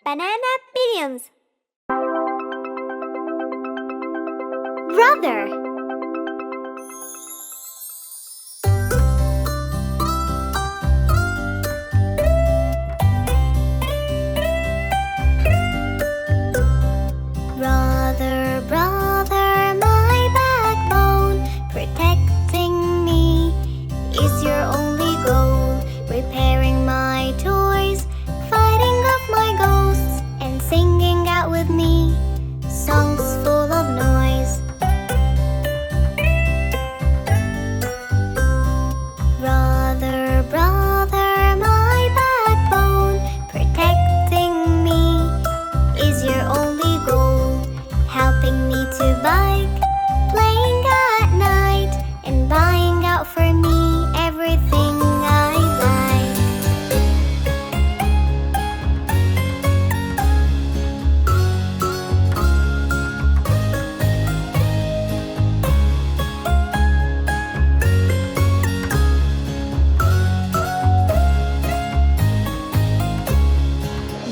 Banana idioms. Brother. Brother, brother, my backbone, protecting me is your only goal. Repairing my toys, fighting off my ghosts, and singing out with me songs full of noise. Brother, brother, my backbone, protecting me is your only goal. Helping me to bike, playing at night, and buying out for me everything I like.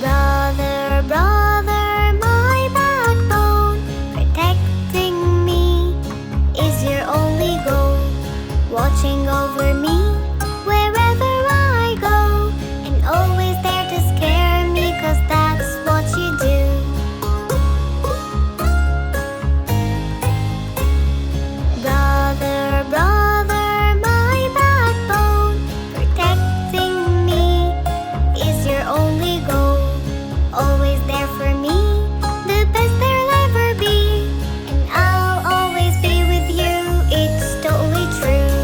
Brother, brother, my backbone, protecting me is your only goal. Watching over me wherever I go, and always there to scare me, 'cause that's what you do. Brother, brother, my backbone, protecting me is your only goal. Always there for me, the best there'll ever be, and I'll always be with you, it's totally true.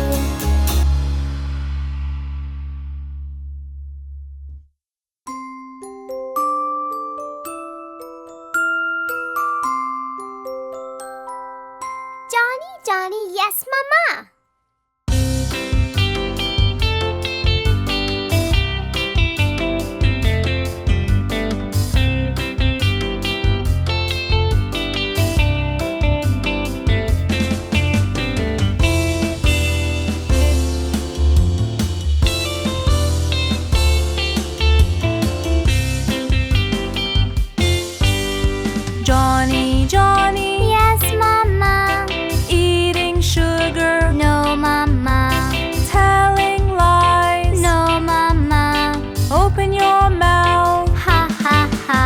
Johnny, Johnny, yes, Mama. Johnny, Johnny, Yes, Mama. eating sugar, No, Mama. telling lies. No, Mama. Open your mouth. Ha, ha, ha.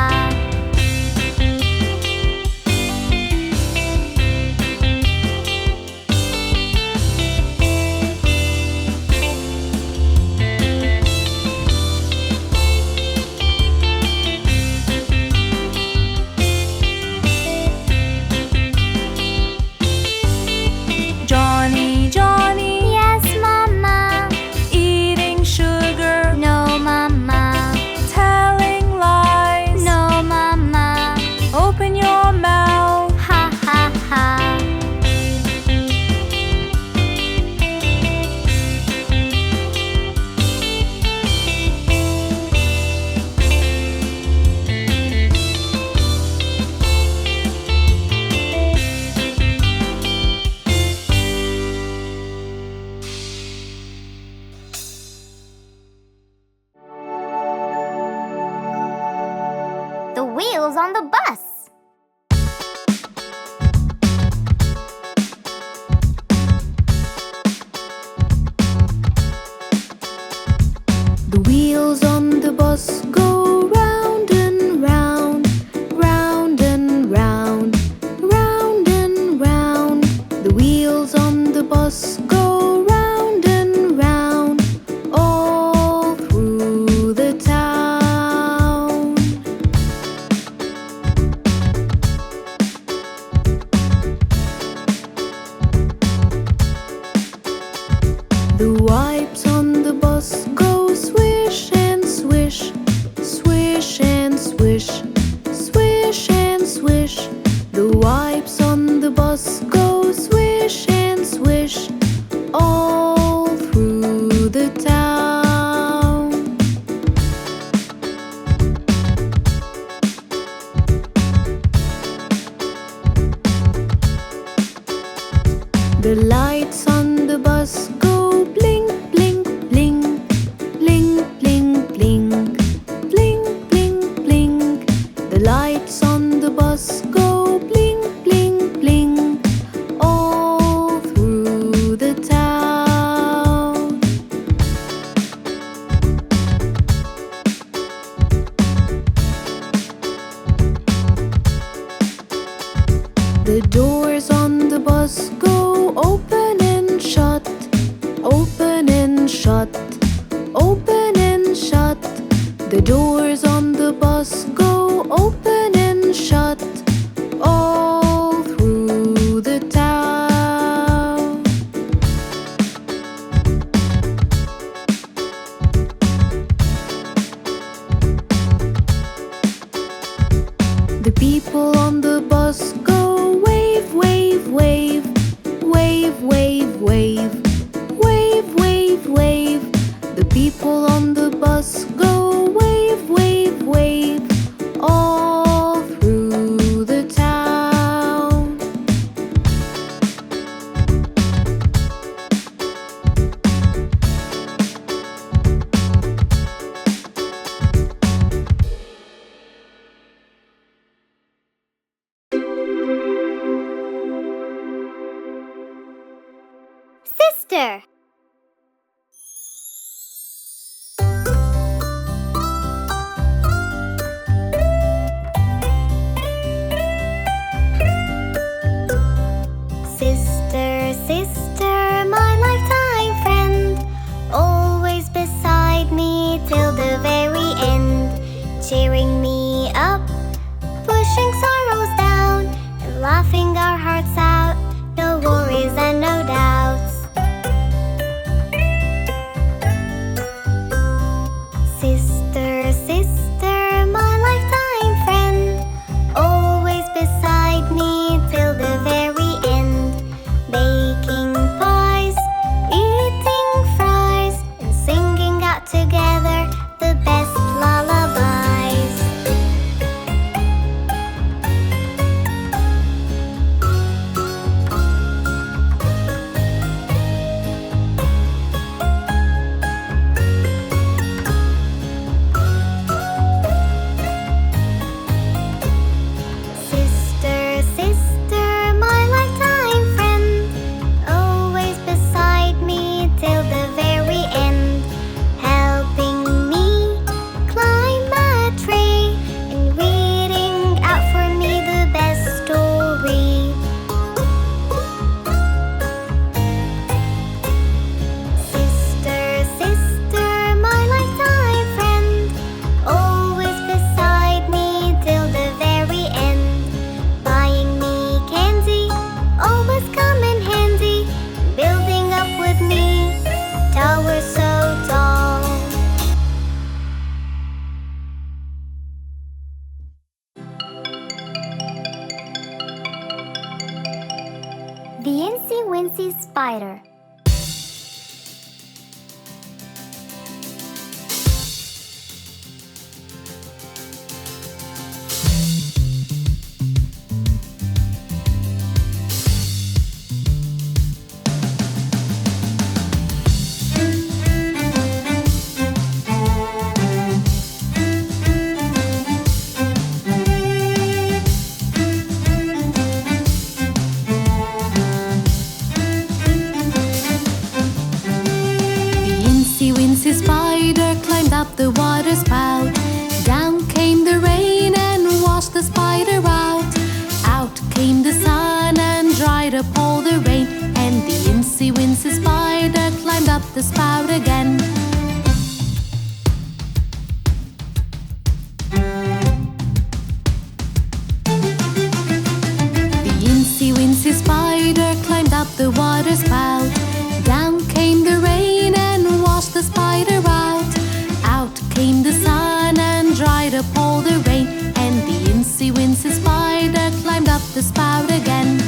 Johnny, Johnny, Yes, Mama. eating sugar, No, Mama. telling lies. No, Mama. Open your mouth. Ha, ha, ha. The wheels on the bus. The wheels on the bus go round and round, round and round, round and round. The wheels on the bus go round and round, all through the town. The wipes on the bus go swish and swish, swish and swish, swish and swish. The wipes on the bus go swish and swish, all through the town. The lights on the bus go blink, open and shut, open and shut. The doors on the bus go open and shut all through the town. The people on the bus go wave, wave, wave, wave, wave, wave, wave, wave, wave. The people on the bus go wave, wave, wave all through the town. Sister. Sister, sister, my lifetime friend, always beside me till the very end, cheering me up, pushing sorrows down, and laughing our hearts out, no worries and no doubts. Sister, sister, my lifetime friend, always beside me till the very end, baking pies, eating fries, and singing out together the best lullabies. Sister, sister, my lifetime friend, always beside me till the very end, helping me climb a tree and reading out for me the best story. Sister, sister, my lifetime friend, always beside me till the very end, buying me candy, always come in handy, building up with me towers so tall. The Incy Wincy Spider. Spider climbed up the water spout. Down came the rain and washed the spider out. Out came the sun and dried up all the rain. And the Incy Wincy Spider climbed up the spout again. The Incy Wincy Spider climbed up the water spout. Down came the rain and washed the spider out. Out came the sun and dried up all the rain. And the Incy Wincy Spider climbed up the spout again.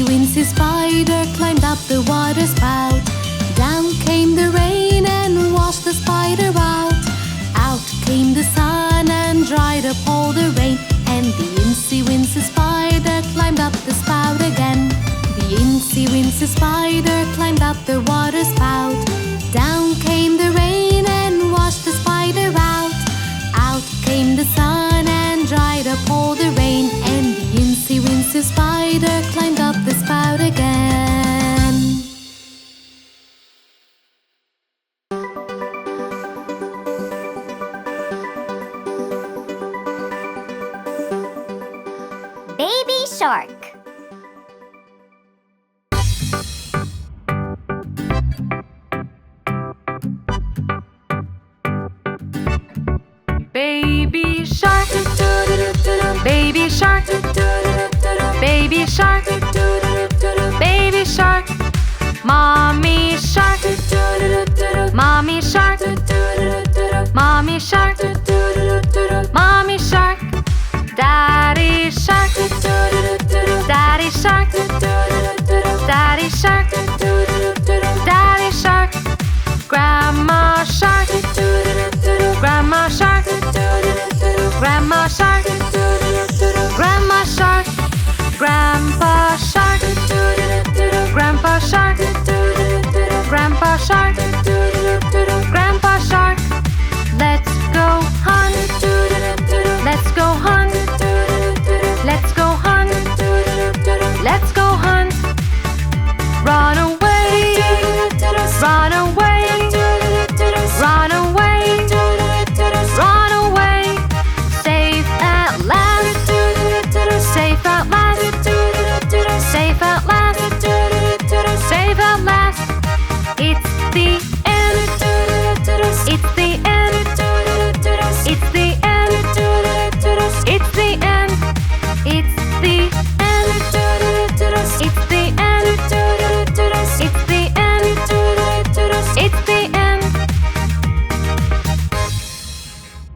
Incy Spider climbed up the water spout. Down came the rain and washed the spider out. Out came the sun and dried up all the rain. And the Incy Wincy Spider climbed up the spout again. The Incy Incy Wincy Spider climbed up the water spout. Down came the rain and washed the spider out. Out came the sun and dried up all the rain. And the Incy Wincy Spider climbed up the spout again. Baby Shark. Baby shark, baby shark, baby shark, baby shark, mommy shark, mommy shark, mommy shark, mommy shark, daddy shark, daddy shark, daddy shark,